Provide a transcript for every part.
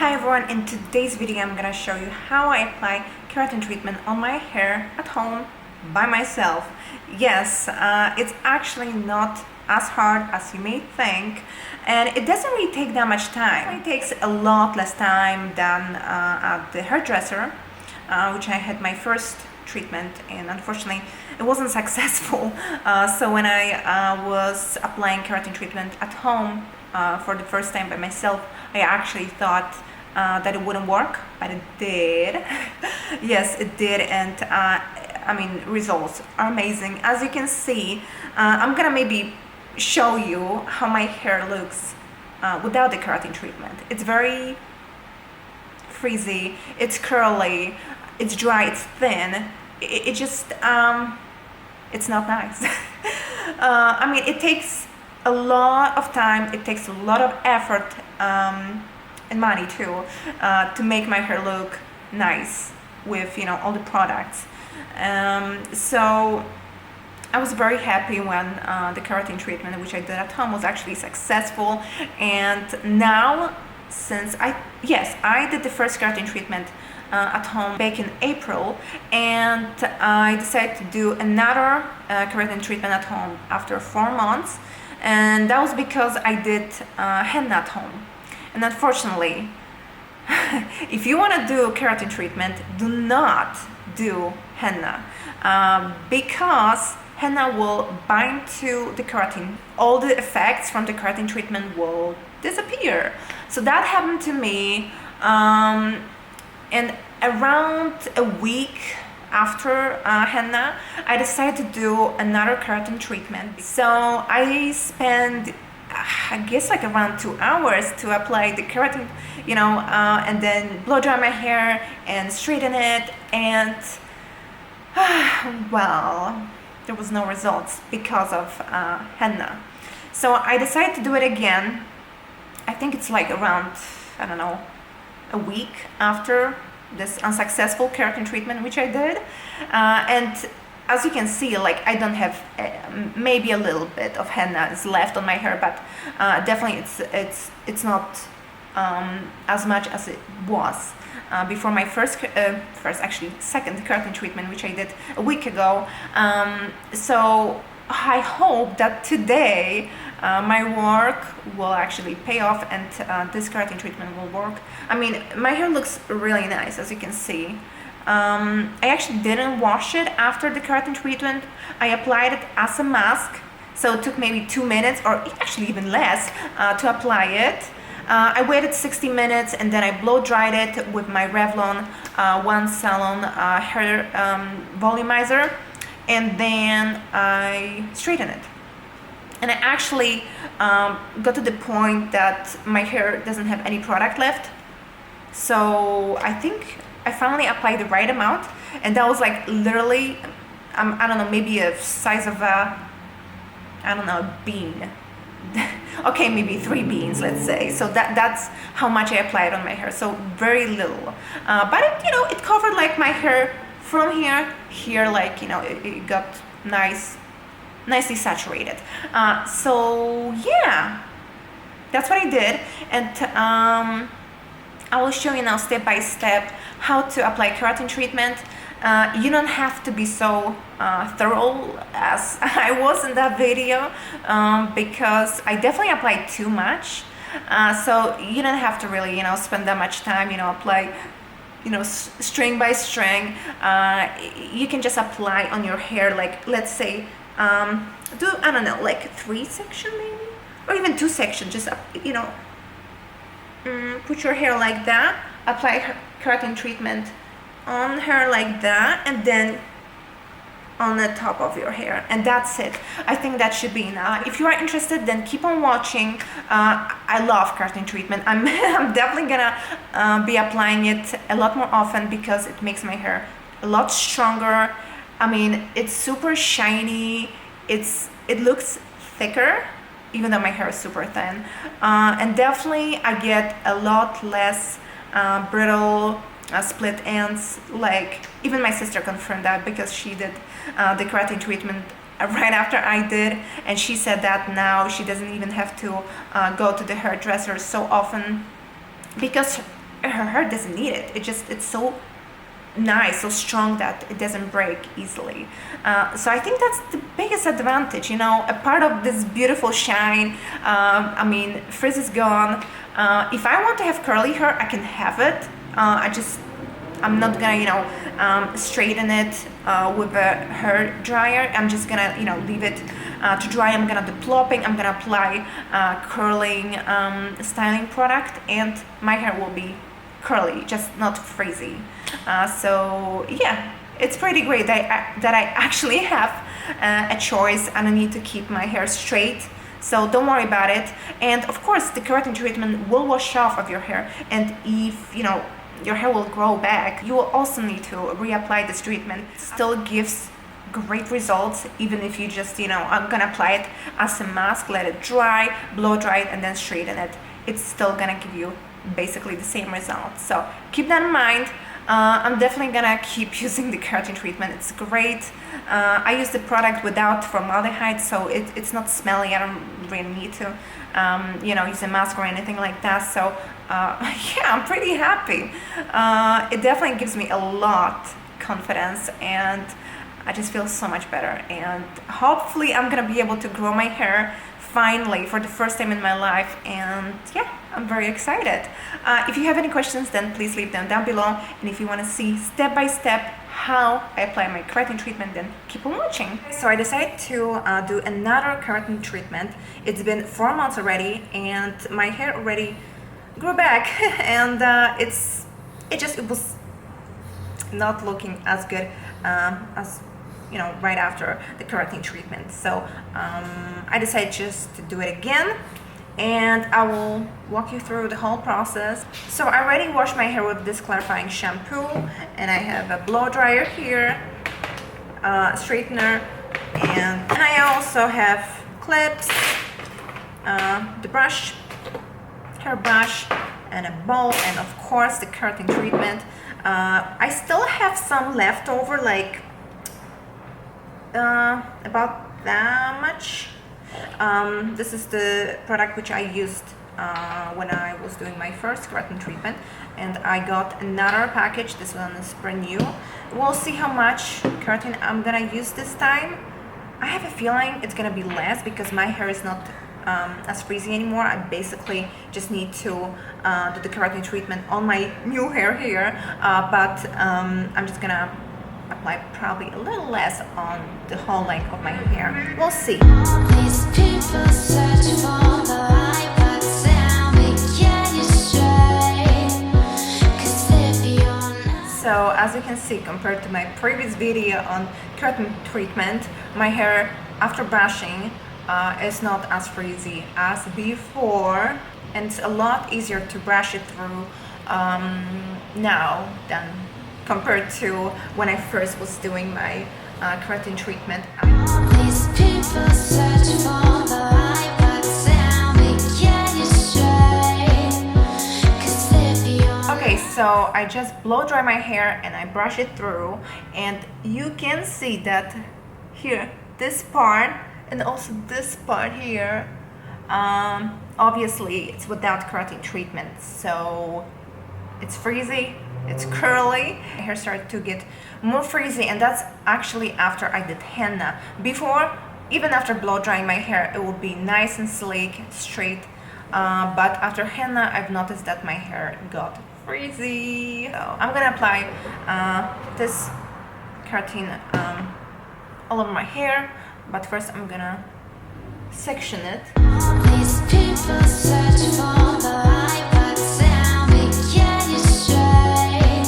Hi everyone, in today's video I'm gonna show you how I apply keratin treatment on my hair at home by myself. Yes, it's actually not as hard as you may think, and it doesn't really take that much time. It takes a lot less time than at the hairdresser, which I had my first treatment, and unfortunately it wasn't successful. So when I was applying keratin treatment at home for the first time by myself, I actually thought that it wouldn't work, but it did. Yes, it did, and I mean, results are amazing. As you can see, I'm gonna maybe show you how my hair looks without the keratin treatment. It's very frizzy, it's curly, it's dry, it's thin. It just, it's not nice. I mean, it takes a lot of time, it takes a lot of effort and money too, to make my hair look nice with, you know, all the products. So I was very happy when the keratin treatment, which I did at home, was actually successful. And now, since I did the first keratin treatment at home back in April, and I decided to do another keratin treatment at home after 4 months, and that was because I did henna at home. And unfortunately, if you want to do keratin treatment, do not do henna, because henna will bind to the keratin. All the effects from the keratin treatment will disappear. So that happened to me, and around a week after henna, I decided to do another keratin treatment. So I spent, I guess, like around 2 hours to apply the keratin, you know, and then blow dry my hair and straighten it, and well, there was no results because of henna. So I decided to do it again. I think it's like around, I don't know, a week after this unsuccessful keratin treatment which I did, and as you can see, like, I don't have maybe a little bit of henna is left on my hair, but definitely it's not as much as it was before my second keratin treatment, which I did a week ago. So I hope that today my work will actually pay off, and this keratin treatment will work. I mean, my hair looks really nice, as you can see. I actually didn't wash it after the keratin treatment. I applied it as a mask, so it took maybe 2 minutes, or actually even less, to apply it. I waited 60 minutes, and then I blow dried it with my Revlon One Salon hair volumizer, and then I straightened it. And I actually got to the point that my hair doesn't have any product left. So I think I finally applied the right amount, and that was like literally, I don't know, maybe a size of a, I don't know, a bean. Okay, maybe 3 beans, let's say. So that's how much I applied on my hair. So very little, but it, you know, it covered like my hair from here, like, you know, it got nicely saturated. So yeah, that's what I did, and I will show you now step by step how to apply keratin treatment. You don't have to be so thorough as I was in that video, because I definitely applied too much. So you don't have to really, you know, spend that much time, you know, apply, you know, string by string. You can just apply on your hair, like, let's say, do, I don't know, like 3 sections maybe, or even 2 sections. Just, you know, put your hair like that, apply keratin treatment on her like that, and then on the top of your hair, and that's it. I think that should be enough. If you are interested, then keep on watching. I love keratin treatment. I'm definitely gonna be applying it a lot more often, because it makes my hair a lot stronger. I mean, it's super shiny, it looks thicker, even though my hair is super thin, and definitely I get a lot less brittle split ends. Like, even my sister confirmed that, because she did the keratin treatment right after I did, and she said that now she doesn't even have to go to the hairdresser so often, because her hair doesn't need it. It's so nice, so strong that it doesn't break easily. So I think that's the biggest advantage, you know, a part of this beautiful shine. I mean, frizz is gone. If I want to have curly hair, I can have it. I'm not gonna, you know, straighten it with a hair dryer. I'm just gonna, you know, leave it to dry. I'm gonna do plopping. I'm gonna apply curling styling product, and my hair will be curly, just not frizzy. So yeah, it's pretty great that I actually have a choice, and I need to keep my hair straight. So don't worry about it. And of course, the keratin treatment will wash off of your hair, and if you know your hair will grow back, you will also need to reapply this treatment. It still gives great results, even if you just, you know, are gonna apply it as a mask, let it dry, blow dry it, and then straighten it. It's still gonna give you basically the same results. So keep that in mind. I'm definitely gonna keep using the keratin treatment. It's great. I use the product without formaldehyde, so it's not smelly. I don't really need to you know, use a mask or anything like that. So yeah, I'm pretty happy. It definitely gives me a lot confidence, and I just feel so much better. And hopefully I'm gonna be able to grow my hair finally for the first time in my life. And yeah, I'm very excited. If you have any questions, then please leave them down below. And if you want to see step by step how I apply my keratin treatment, then keep on watching. So I decided to do another keratin treatment. It's been 4 months already, and my hair already grew back, and it was not looking as good as, you know, right after the keratin treatment. So I decided just to do it again, and I will walk you through the whole process. So I already washed my hair with this clarifying shampoo, and I have a blow dryer here, straightener, and I also have clips, the brush, hair brush, and a bowl, and of course the keratin treatment. I still have some left over, like about that much. This is the product which I used when I was doing my first keratin treatment, and I got another package. This one is brand new. We'll see how much keratin I'm gonna use this time. I have a feeling it's gonna be less because my hair is not as frizzy anymore. I basically just need to do the keratin treatment on my new hair here, but I'm just gonna apply probably a little less on the whole length of my hair. We'll see. These people search for the light, but tell me, can you stray? 'Cause if you're not... So as you can see, compared to my previous video on keratin treatment, my hair after brushing is not as frizzy as before, and it's a lot easier to brush it through now than compared to when I first was doing my keratin treatment. These people search for the light, but tell me, can you stray? 'Cause if you're... Okay, so I just blow dry my hair and I brush it through, and you can see that here, this part and also this part here, obviously it's without keratin treatment, so it's frizzy, it's curly. My hair started to get more frizzy, and that's actually after I did henna. Before, even after blow drying my hair, it would be nice and sleek, straight, but after henna I've noticed that my hair got frizzy. So I'm gonna apply this keratin all over my hair, but first I'm gonna section it. These people search for the light, but tell me, can you stray?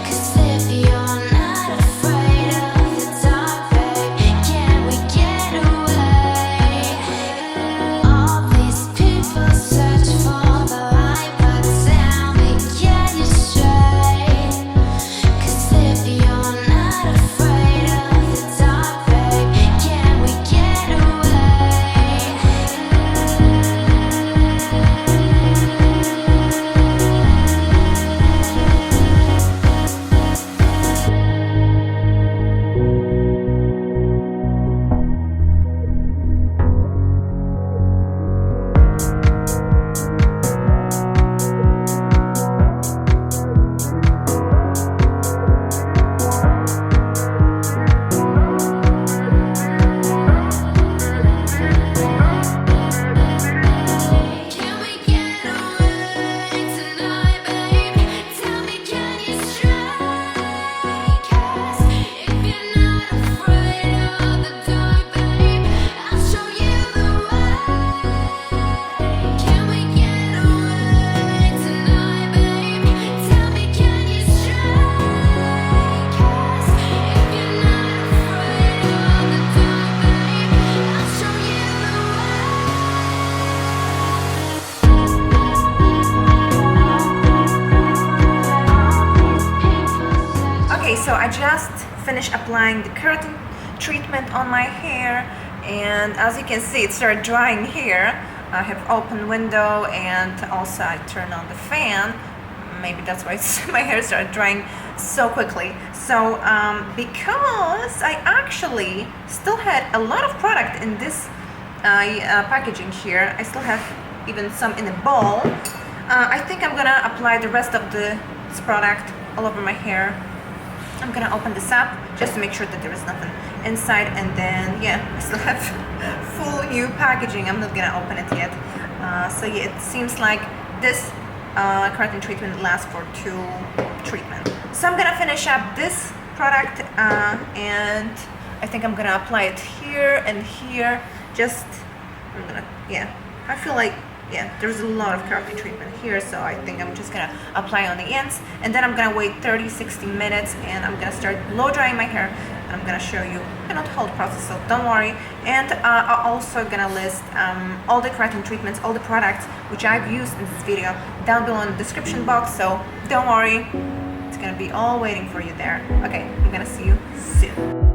'Cause if you're not afraid of the dark, babe, can we get away? All these people search for the light, but tell me, can you stray? 'Cause if you're not afraid of the dark, babe, can we get away? so I just finished applying the keratin treatment on my hair, and as you can see, it started drying here. I have open window, and also I turned on the fan. Maybe that's why my hair started drying so quickly. So because I actually still had a lot of product in this packaging here, I still have even some in a bowl. I think I'm gonna apply the rest of this product all over my hair. I'm gonna open this up just to make sure that there is nothing inside, and then yeah, I still have full new packaging. I'm not gonna open it yet. So yeah, it seems like this keratin treatment lasts for 2 treatments. So I'm gonna finish up this product and I think I'm gonna apply it here and here. I feel like there's a lot of keratin treatment here, so I think I'm just gonna apply on the ends, and then I'm gonna wait 30-60 minutes, and I'm gonna start blow drying my hair. I'm gonna show you the whole process, so don't worry. And I'm also gonna list all the keratin treatments, all the products which I've used in this video down below in the description box, so don't worry, it's gonna be all waiting for you there. Okay, I'm gonna see you soon.